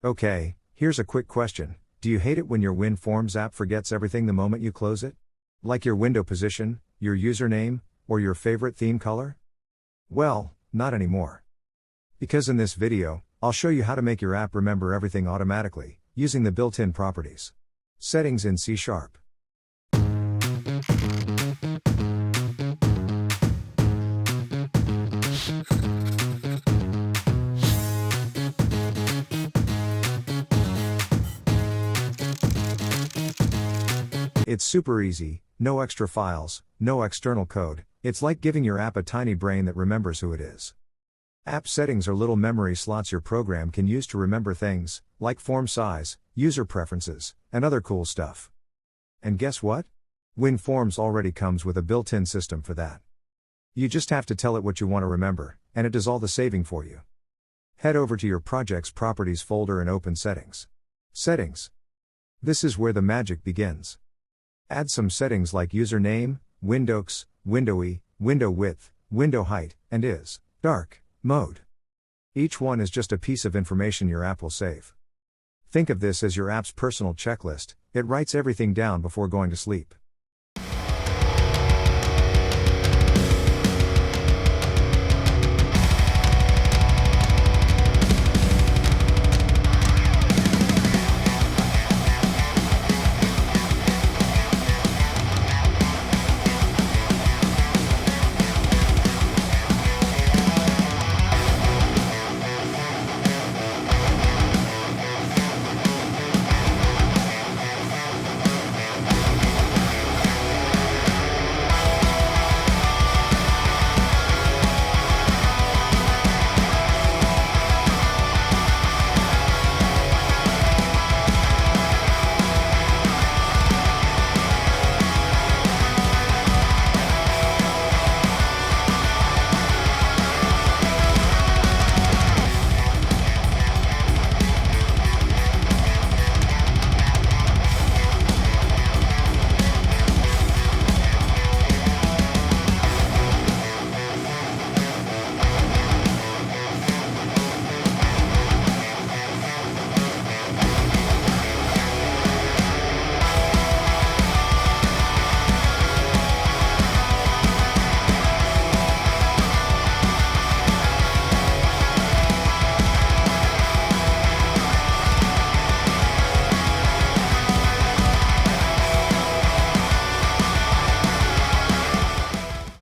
Okay, here's a quick question. Do you hate it when your WinForms app forgets everything the moment you close it? Like your window position, your username, or your favorite theme color? Well, not anymore. Because in this video, I'll show you how to make your app remember everything automatically, using the built-in properties. Settings in C#. It's super easy, no extra files, no external code. It's like giving your app a tiny brain that remembers who it is. App settings are little memory slots your program can use to remember things, like form size, user preferences, and other cool stuff. And guess what? WinForms already comes with a built-in system for that. You just have to tell it what you want to remember, and it does all the saving for you. Head over to your project's Properties folder and open Settings. Settings. This is where the magic begins. Add some settings like username, Windows, windowy, window width, window height, and is dark mode. Each one is just a piece of information your app will save. Think of this as your app's personal checklist. It writes everything down before going to sleep.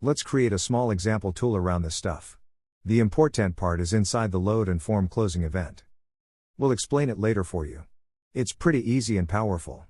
Let's create a small example tool around this stuff. The important part is inside the load and form closing event. We'll explain it later for you. It's pretty easy and powerful.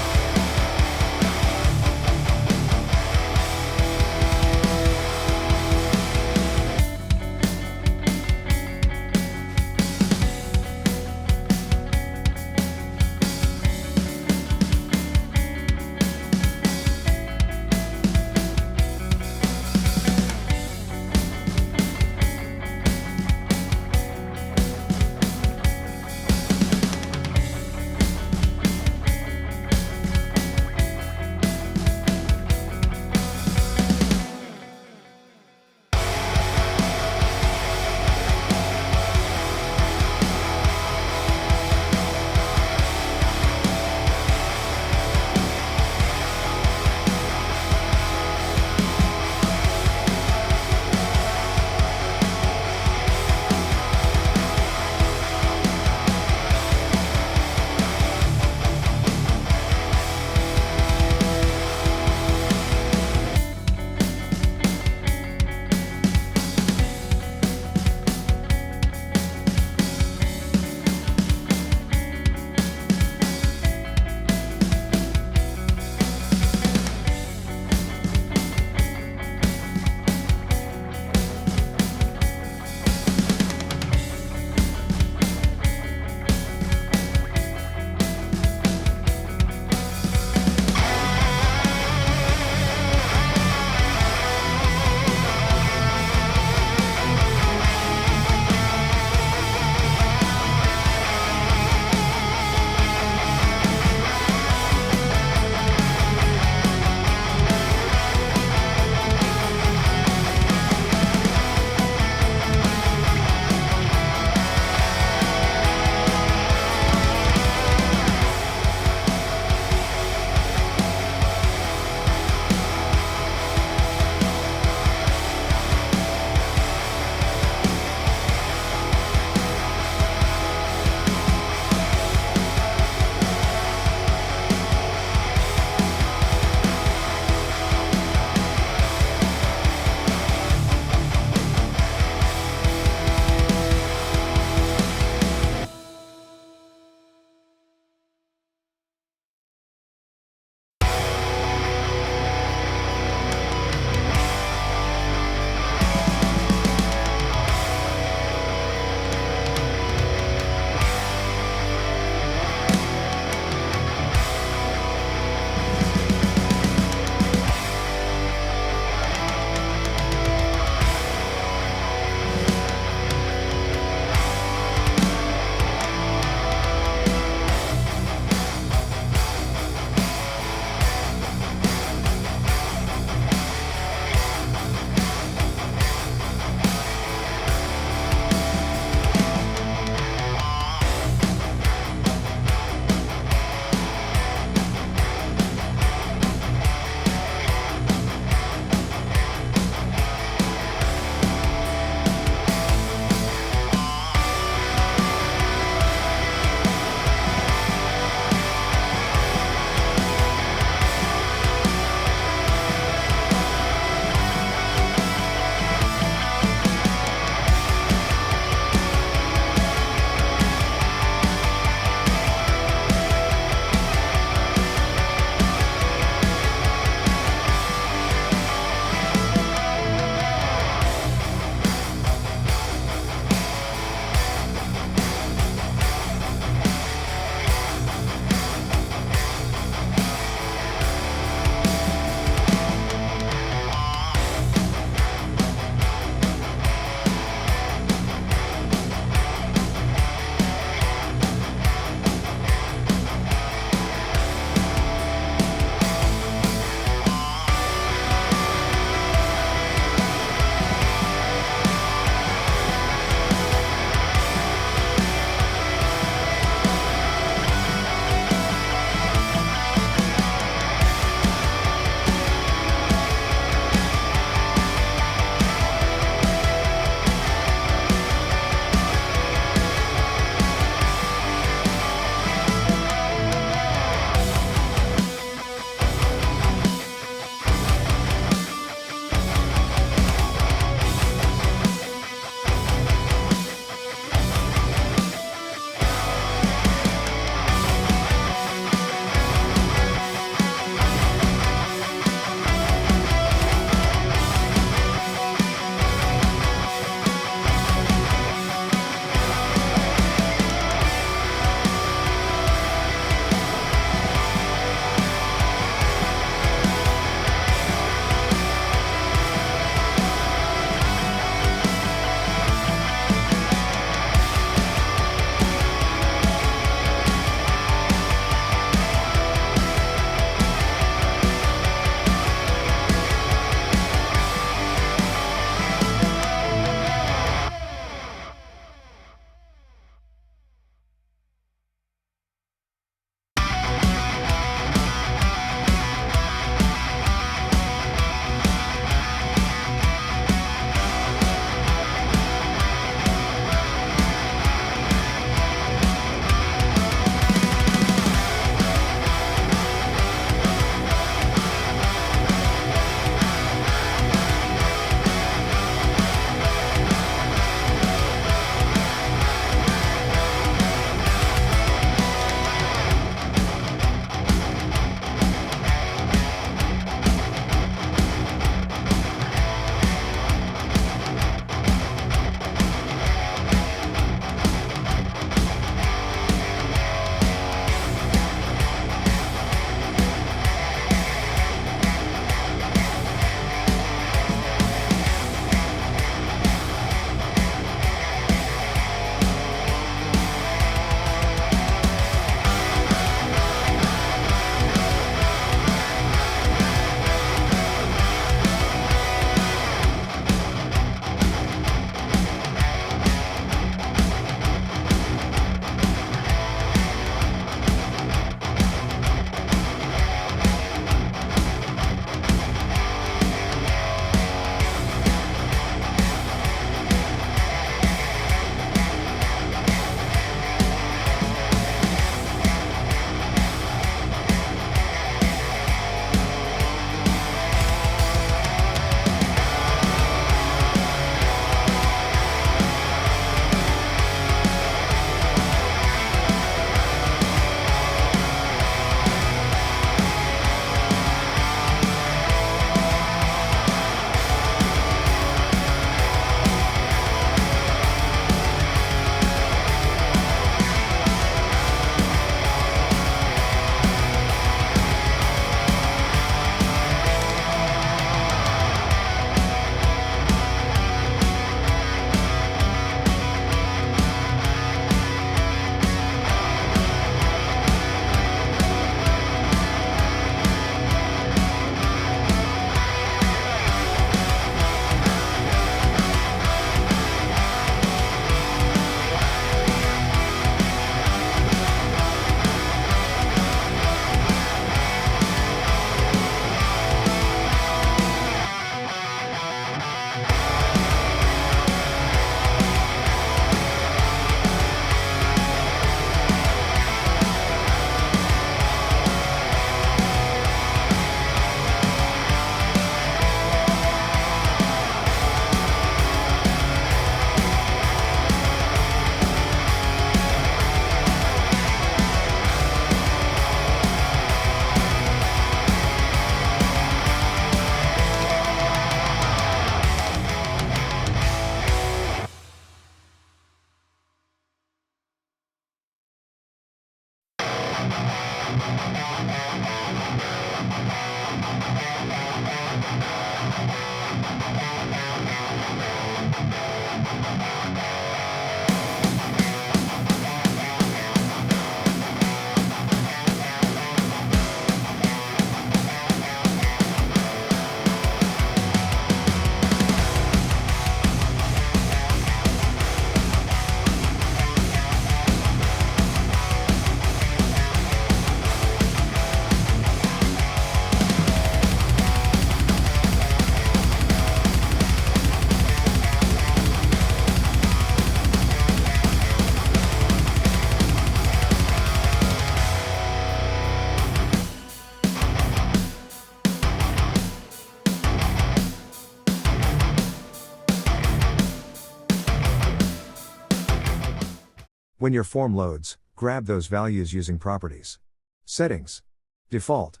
When your form loads, grab those values using Properties. Settings. Default.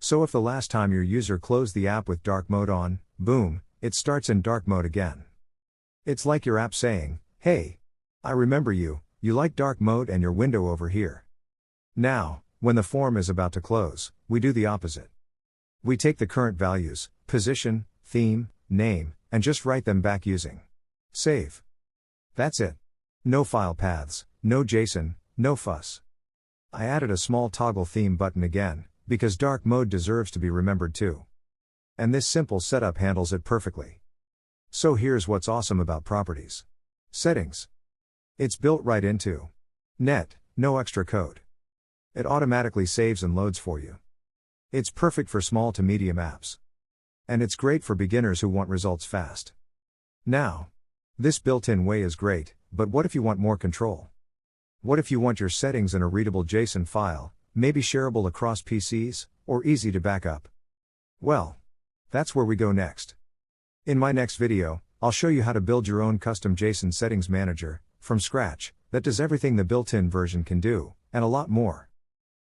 So if the last time your user closed the app with dark mode on, boom, it starts in dark mode again. It's like your app saying, hey, I remember you like dark mode and your window over here. Now, when the form is about to close, we do the opposite. We take the current values, position, theme, name, and just write them back using save. That's it. No file paths, no JSON, no fuss. I added a small toggle theme button again, because dark mode deserves to be remembered too. And this simple setup handles it perfectly. So here's what's awesome about Properties. Settings. It's built right into Net, no extra code. It automatically saves and loads for you. It's perfect for small to medium apps. And it's great for beginners who want results fast. Now, this built-in way is great, but what if you want more control? What if you want your settings in a readable JSON file, maybe shareable across PCs, or easy to back up? Well, that's where we go next. In my next video, I'll show you how to build your own custom JSON settings manager, from scratch, that does everything the built-in version can do, and a lot more.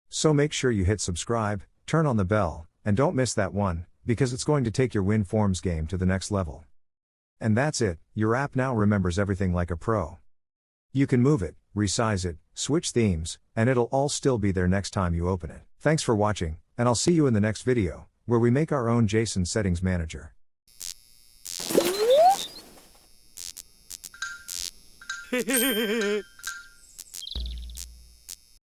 So make sure you hit subscribe, turn on the bell, and don't miss that one, because it's going to take your WinForms game to the next level. And that's it, your app now remembers everything like a pro. You can move it, resize it, switch themes, and it'll all still be there next time you open it. Thanks for watching, and I'll see you in the next video, where we make our own JSON settings manager.